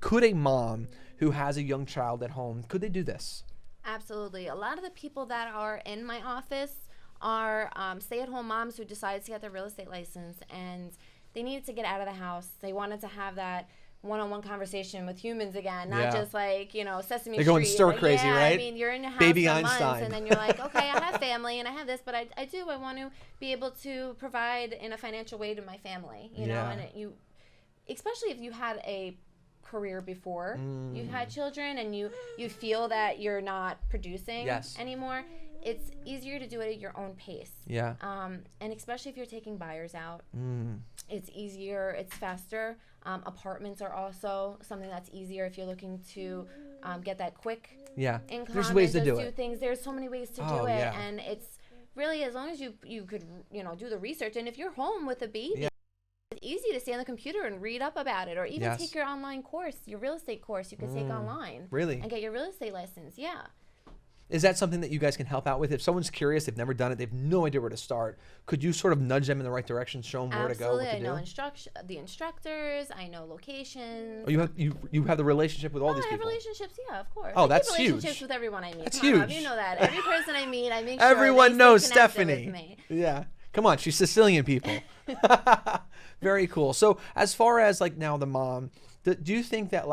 Speaker 3: Could a mom who has a young child at home, could they do this?
Speaker 1: Absolutely. A lot of the people that are in my office are stay-at-home moms who decided to get their real estate license, and they needed to get out of the house. They wanted to have that one-on-one conversation with humans again, not just Sesame Street.
Speaker 3: They're going stir crazy, right?
Speaker 1: I mean, you're in your house
Speaker 3: Baby
Speaker 1: for
Speaker 3: Einstein.
Speaker 1: months, and then you're like, okay, I have family and I have this, but I want to be able to provide in a financial way to my family, you know, and especially if you had a career before you had children and you feel that you're not producing anymore, it's easier to do it at your own pace. Yeah. And especially if you're taking buyers out, it's easier, it's faster. Apartments are also something that's easier if you're looking to get that quick income.
Speaker 3: There's ways to do
Speaker 1: it. Things. There's so many ways to do it, and it's really, as long as you could do the research, and if you're home with a baby. It's easy to stay on the computer and read up about it, or even take your online course, your real estate course you can take online.
Speaker 3: Really?
Speaker 1: And get your real estate license,
Speaker 3: Is that something that you guys can help out with? If someone's curious, they've never done it, they have no idea where to start, could you sort of nudge them in the right direction, show them where to go, what to do?
Speaker 1: I know the instructors, I know locations.
Speaker 3: Oh, you have the relationship with all these people?
Speaker 1: I have relationships, of course.
Speaker 3: Oh,
Speaker 1: I
Speaker 3: that's
Speaker 1: keep
Speaker 3: huge.
Speaker 1: relationships with everyone I meet.
Speaker 3: That's
Speaker 1: Come on,
Speaker 3: huge.
Speaker 1: you know that. Every person I meet, I make sure
Speaker 3: everyone knows
Speaker 1: stay connected
Speaker 3: Stephanie.
Speaker 1: with me.
Speaker 3: Yeah. Come on, she's Sicilian, people. Very cool. So as far as now the mom, do you think that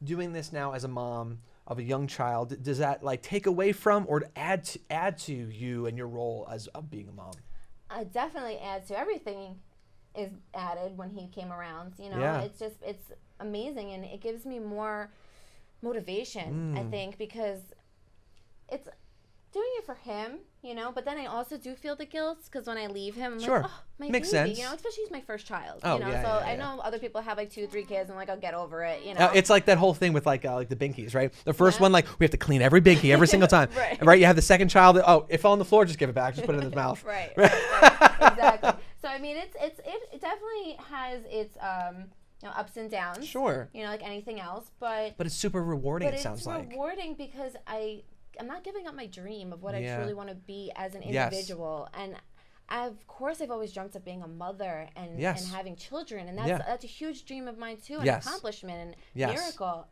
Speaker 3: doing this now as a mom of a young child, does that take away from or add to you and your role as of being a mom?
Speaker 1: It definitely adds to everything. Is added when he came around. It's amazing, and it gives me more motivation. I think because it's doing it for him, but then I also do feel the guilt because when I leave him, I'm like, oh, my
Speaker 3: Makes
Speaker 1: baby,
Speaker 3: sense.
Speaker 1: especially he's my first child,
Speaker 3: Oh,
Speaker 1: I know other people have 2, 3 kids and I'll get over it,
Speaker 3: It's like that whole thing with the binkies, right? The first one, we have to clean every binky every single time, right? You have the second child, it fell on the floor, just give it back, just put it in his mouth.
Speaker 1: Right. Exactly. So I mean, it definitely has its ups and downs.
Speaker 3: Sure.
Speaker 1: Like anything else, but
Speaker 3: it's super rewarding. It sounds like.
Speaker 1: It's rewarding because I'm not giving up my dream of what I truly want to be as an individual, and of course, I've always dreamt of being a mother and having children, and that's a huge dream of mine too, an accomplishment and miracle.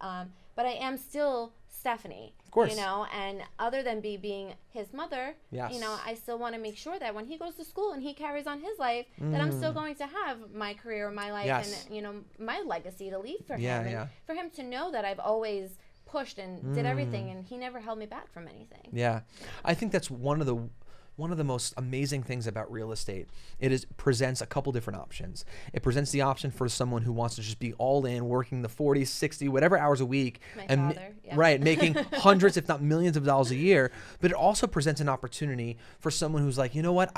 Speaker 1: But I am still Stephanie,
Speaker 3: of course,
Speaker 1: and other than being his mother, I still want to make sure that when he goes to school and he carries on his life, that I'm still going to have my career, my life, and my legacy to leave for him, and for him to know that I've always pushed and did everything, and he never held me back from anything.
Speaker 3: Yeah, I think that's one of the most amazing things about real estate. It presents a couple different options. It presents the option for someone who wants to just be all in, working the 40, 60, whatever hours a week, making hundreds, if not millions of dollars a year. But it also presents an opportunity for someone who's like, you know what,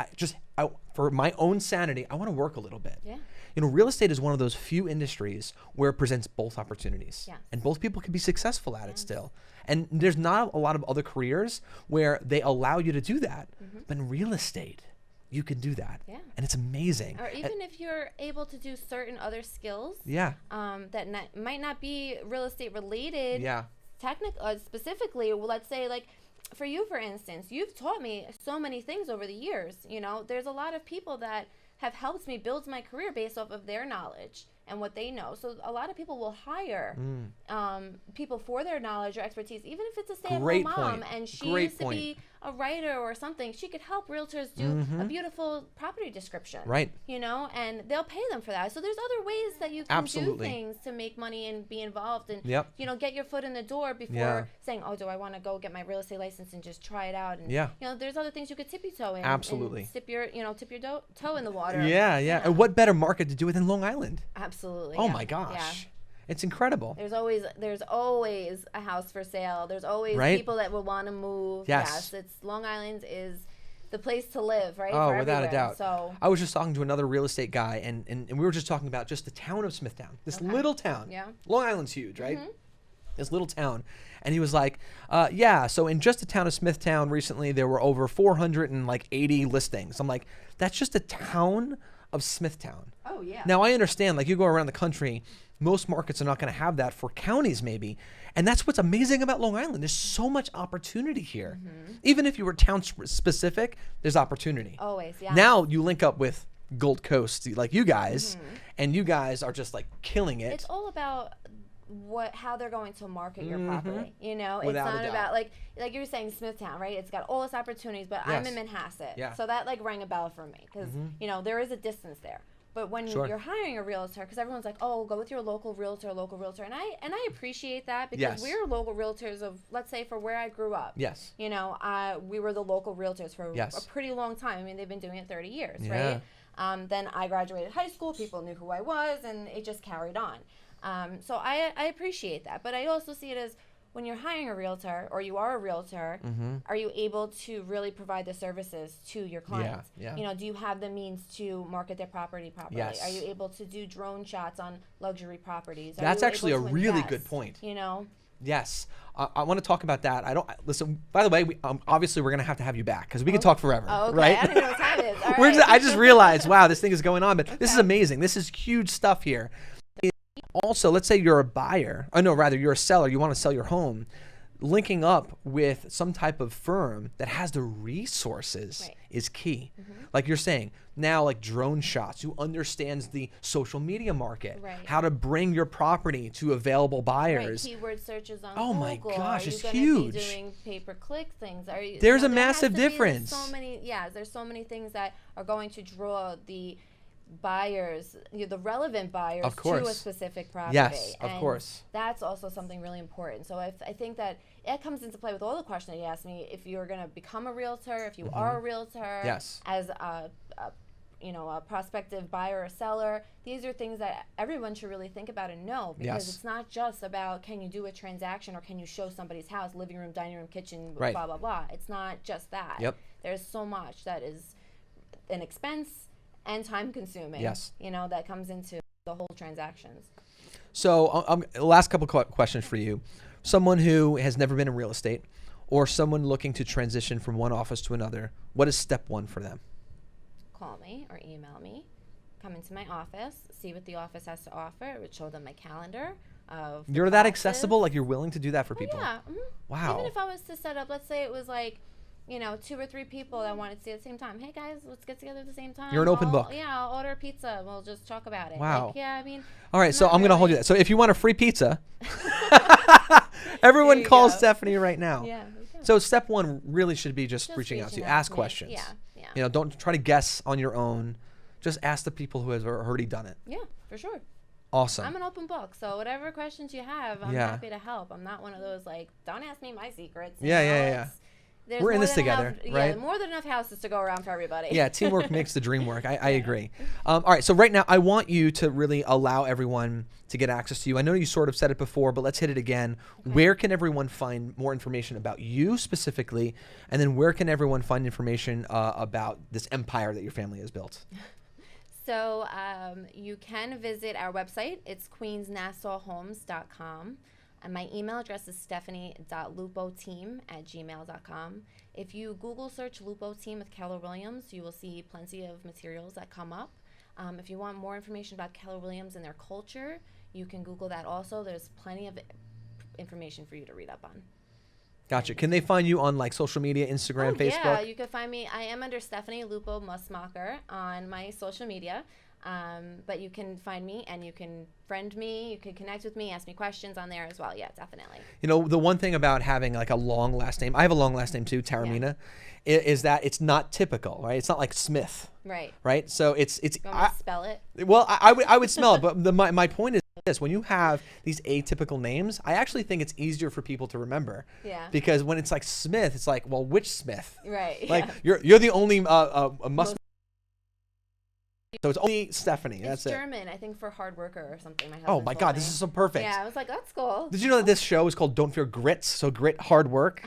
Speaker 3: for my own sanity, I want to work a little bit.
Speaker 1: Yeah.
Speaker 3: Real estate is one of those few industries where it presents both opportunities. Yes. And both people can be successful at it still. And there's not a lot of other careers where they allow you to do that. But in real estate, you can do that. Yeah. And it's amazing.
Speaker 1: Or even if you're able to do certain other skills that might not be real estate related, specifically, let's say like for you, for instance, you've taught me so many things over the years. There's a lot of people that have helped me build my career based off of their knowledge and what they know. So a lot of people will hire people for their knowledge or expertise, even if it's a stay-at-home mom and she used to be a writer or something. She could help realtors do a beautiful property description,
Speaker 3: right?
Speaker 1: And they'll pay them for that. So there's other ways that you can do things to make money and be involved and get your foot in the door before saying, oh, do I want to go get my real estate license and just try it out? And there's other things you could tip your toe in.
Speaker 3: Absolutely.
Speaker 1: And tip your toe in the water.
Speaker 3: Yeah. And what better market to do it than Long Island?
Speaker 1: Absolutely.
Speaker 3: Oh my gosh. Yeah. It's incredible.
Speaker 1: There's always a house for sale. There's always people that will want to move.
Speaker 3: Yes.
Speaker 1: Long Island is the place to live, right?
Speaker 3: Oh,
Speaker 1: for
Speaker 3: without
Speaker 1: everywhere.
Speaker 3: a doubt.
Speaker 1: So
Speaker 3: I was just talking to another real estate guy, and we were just talking about just the town of Smithtown, this little town. Yeah. Long Island's huge, right? This little town. And he was like, so in just the town of Smithtown recently, there were over 480 listings. I'm like, that's just a town of Smithtown.
Speaker 1: Oh, yeah.
Speaker 3: Now, I understand, like you go around the country, most markets are not going to have that for counties maybe. And that's what's amazing about Long Island. There's so much opportunity here. Even if you were town specific, there's opportunity.
Speaker 1: Always, yeah.
Speaker 3: Now you link up with Gold Coast, like you guys, and you guys are just like killing it.
Speaker 1: It's all about how they're going to market your property.
Speaker 3: Without
Speaker 1: it's not about like you were saying Smithtown, right? It's got all this opportunities, but I'm in Manhasset. Yeah. So that like rang a bell for me because there is a distance there. But when you're hiring a realtor, because everyone's like, oh, go with your local realtor, and I appreciate that because we're local realtors of, let's say, for where I grew up.
Speaker 3: Yes.
Speaker 1: We were the local realtors for a pretty long time. I mean, they've been doing it 30 years, right? Then I graduated high school. People knew who I was, and it just carried on. So I appreciate that. But I also see it as when you're hiring a realtor or you are a realtor, are you able to really provide the services to your clients? Yeah. Do you have the means to market their property properly?
Speaker 3: Yes.
Speaker 1: Are you able to do drone shots on luxury properties?
Speaker 3: That's actually a really good point. Yes. I want to talk about that. Listen, by the way, obviously we're going to have you back because we can talk forever.
Speaker 1: Oh, okay.
Speaker 3: Right?
Speaker 1: I don't know what time it is. All right.
Speaker 3: I just realized, wow, this thing is going on, but this is amazing. This is huge stuff here. Also, let's say you're a buyer. You're a seller. You want to sell your home. Linking up with some type of firm that has the resources is key. Like you're saying, now like drone shots, who understands the social media market, how to bring your property to available buyers.
Speaker 1: Keyword searches on
Speaker 3: Google.
Speaker 1: My gosh,
Speaker 3: it's huge.
Speaker 1: Be doing pay-per-click things?
Speaker 3: There's a massive difference.
Speaker 1: There's so many things that are going to draw the buyers, the relevant buyers to a specific property.
Speaker 3: Yes, of course.
Speaker 1: That's also something really important. So I think that it comes into play with all the questions that you asked me. If you're going to become a realtor, if you are a realtor, as a prospective buyer or seller, these are things that everyone should really think about and know, because it's not just about can you do a transaction or can you show somebody's house, living room, dining room, kitchen, blah, blah, blah. It's not just that.
Speaker 3: Yep.
Speaker 1: There's so much that is an expense and time consuming, that comes into the whole transactions.
Speaker 3: So last couple questions for you. Someone who has never been in real estate or someone looking to transition from one office to another, what is step one for them?
Speaker 1: Call me or email me, come into my office, see what the office has to offer. It would show them my calendar of
Speaker 3: You're that accessible? Like you're willing to do that for people?
Speaker 1: Yeah.
Speaker 3: Wow.
Speaker 1: Even if I was to set up, let's say it was like, 2 or 3 people that want to see at the same time. Hey guys, let's get together at the same time.
Speaker 3: You're an open book.
Speaker 1: Yeah, I'll order a pizza. We'll just talk about it.
Speaker 3: Wow.
Speaker 1: Like, yeah, I mean.
Speaker 3: All right, so I'm going to hold you that. So if you want a free pizza, everyone call Stephanie right now.
Speaker 1: Yeah.
Speaker 3: So step 1 really should be just reaching out to you. Ask questions.
Speaker 1: Yeah.
Speaker 3: Don't try to guess on your own. Just ask the people who have already done it.
Speaker 1: Yeah, for sure.
Speaker 3: Awesome.
Speaker 1: I'm an open book, so whatever questions you have, I'm happy to help. I'm not one of those don't ask me my secrets.
Speaker 3: Yeah. We're in this together, right?
Speaker 1: Yeah, more than enough houses to go around for everybody.
Speaker 3: Yeah, teamwork makes the dream work. I agree. All right, so right now I want you to really allow everyone to get access to you. I know you sort of said it before, but let's hit it again. Okay. Where can everyone find more information about you specifically? And then where can everyone find information about this empire that your family has built?
Speaker 1: So you can visit our website. It's queensnassauhomes.com. And my email address is stephanie.lupoteam@gmail.com. If you Google search Lupo Team with Keller Williams, you will see plenty of materials that come up. If you want more information about Keller Williams and their culture, you can Google that also. There's plenty of information for you to read up on.
Speaker 3: Gotcha. Can they find you on social media, Instagram, Facebook?
Speaker 1: Yeah, you can find me. I am under Stephanie Lupo-Musmacker on my social media. But you can find me and you can friend me, you can connect with me, ask me questions on there as well. Yeah, definitely.
Speaker 3: The one thing about having a long last name, I have a long last name too, Taormina, is that it's not typical, right? It's not like Smith.
Speaker 1: Right.
Speaker 3: Right? So it's
Speaker 1: you want me to spell it?
Speaker 3: Well, I would spell it, but my point is this: when you have these atypical names, I actually think it's easier for people to remember.
Speaker 1: Yeah.
Speaker 3: Because when it's like Smith, it's like, well, which Smith?
Speaker 1: Right.
Speaker 3: You're the only So it's only Stephanie. That's it.
Speaker 1: It's German, I think, for hard worker or something.
Speaker 3: Oh my God, this is so perfect.
Speaker 1: Yeah, I was like, that's cool.
Speaker 3: Did you know that this show is called Don't Fear Grits? So grit, hard work.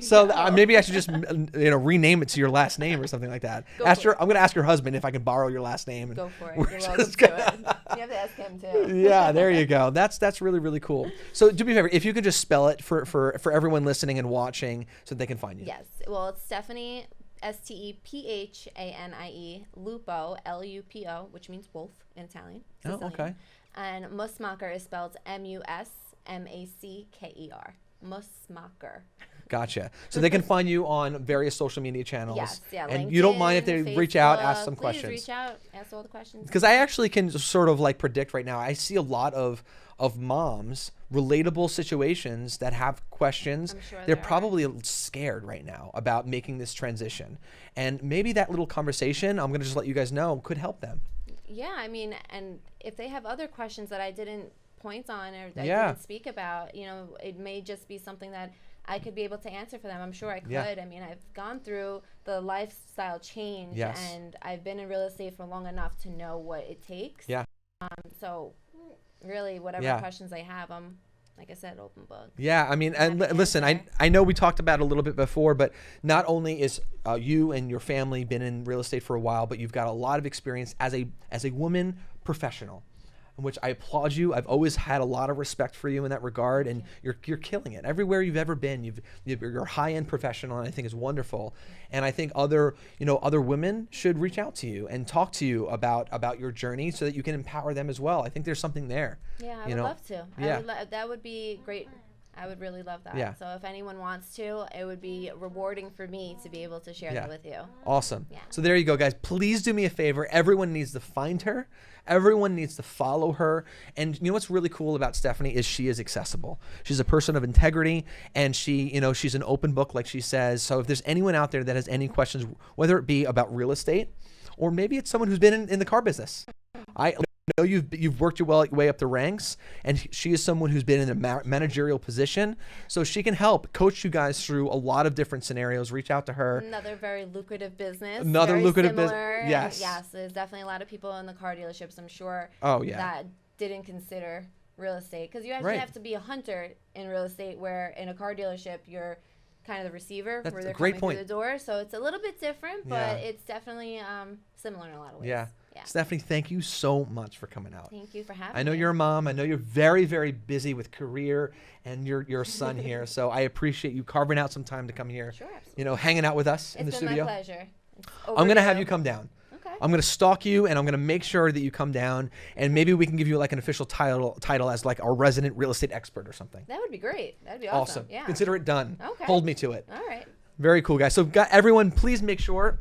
Speaker 3: So maybe I should just rename it to your last name or something like that. I'm going to ask your husband if I can borrow your last name.
Speaker 1: Go for it. You're welcome to it. You have to ask him too.
Speaker 3: Yeah, there you go. That's really, really cool. So do me a favor, if you could just spell it for everyone listening and watching so that they can find you.
Speaker 1: Yes. Well, it's Stephanie. Stephanie, Lupo, Lupo, which means wolf in Italian. Sicilian.
Speaker 3: Oh, okay.
Speaker 1: And Musmacker is spelled Musmacker. Musmacker.
Speaker 3: Gotcha. So they can find you on various social media channels.
Speaker 1: Yes, yeah.
Speaker 3: And
Speaker 1: LinkedIn,
Speaker 3: you don't mind if they
Speaker 1: Facebook,
Speaker 3: reach out, ask some questions.
Speaker 1: Please reach out, ask all the questions.
Speaker 3: Because I actually can sort of predict right now. I see a lot of moms, relatable situations that have questions.
Speaker 1: I'm sure
Speaker 3: they're probably scared right now about making this transition. And maybe that little conversation, I'm going to just let you guys know, could help them.
Speaker 1: Yeah, I mean, and if they have other questions that I didn't point on or I didn't speak about, it may just be something that I could be able to answer for them. I'm sure I could. I mean, I've gone through the lifestyle change and I've been in real estate for long enough to know what it takes.
Speaker 3: Yeah.
Speaker 1: So really, whatever questions I have, I'm, like I said, open book. Yeah, I mean, and
Speaker 3: listen, I know we talked about it a little bit before, but not only is you and your family been in real estate for a while, but you've got a lot of experience as a woman professional, in which I applaud you. I've always had a lot of respect for you in that regard, and you're killing it everywhere you've ever been. You're a high-end professional, and I think is wonderful. And I think other women should reach out to you and talk to you about your journey so that you can empower them as well. I think there's something there.
Speaker 1: Yeah, I would love to. That would be great. I would really love that.
Speaker 3: Yeah.
Speaker 1: So if anyone wants to, it would be rewarding for me to be able to share that with you.
Speaker 3: Awesome.
Speaker 1: Yeah.
Speaker 3: So there you go, guys. Please do me a favor. Everyone needs to find her. Everyone needs to follow her. And you know what's really cool about Stephanie is she is accessible. She's a person of integrity, and she's an open book, like she says. So if there's anyone out there that has any questions, whether it be about real estate, or maybe it's someone who's been in the car business. I know you've worked your way up the ranks, and she is someone who's been in a managerial position, so she can help coach you guys through a lot of different scenarios. Reach out to her.
Speaker 1: Another very lucrative business.
Speaker 3: Another lucrative business. Yes.
Speaker 1: Yes, there's definitely a lot of people in the car dealerships, I'm sure, that didn't consider real estate, because you actually have to be a hunter in real estate, where in a car dealership you're kind of the receiver.
Speaker 3: That's
Speaker 1: where they're
Speaker 3: a great
Speaker 1: coming
Speaker 3: point.
Speaker 1: through the door, so it's a little bit different, but it's definitely similar in a lot of ways.
Speaker 3: Yeah. Stephanie, thank you so much for coming out.
Speaker 1: Thank you for having me.
Speaker 3: I know you're a mom. I know you're very, very busy with career and your son here. So I appreciate you carving out some time to come here.
Speaker 1: Sure, absolutely.
Speaker 3: Hanging out with us in the studio.
Speaker 1: It's been my pleasure.
Speaker 3: I'm going to have you come down.
Speaker 1: Okay.
Speaker 3: I'm going to stalk you, and I'm going to make sure that you come down, and maybe we can give you an official title as our resident real estate expert or something.
Speaker 1: That would be great. That'd be awesome.
Speaker 3: Yeah. Consider it done.
Speaker 1: Okay.
Speaker 3: Hold me to it.
Speaker 1: All right.
Speaker 3: Very cool, guys. So everyone, please make sure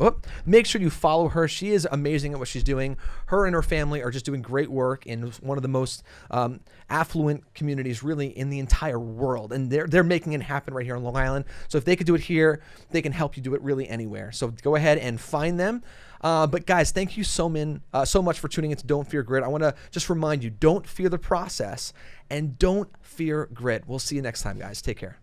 Speaker 3: you follow her. She is amazing at what she's doing. Her and her family are just doing great work in one of the most affluent communities really in the entire world. And they're making it happen right here on Long Island. So if they could do it here, they can help you do it really anywhere. So go ahead and find them. But guys, thank you so much for tuning into Don't Fear Grit. I want to just remind you, don't fear the process and don't fear grit. We'll see you next time, guys. Take care.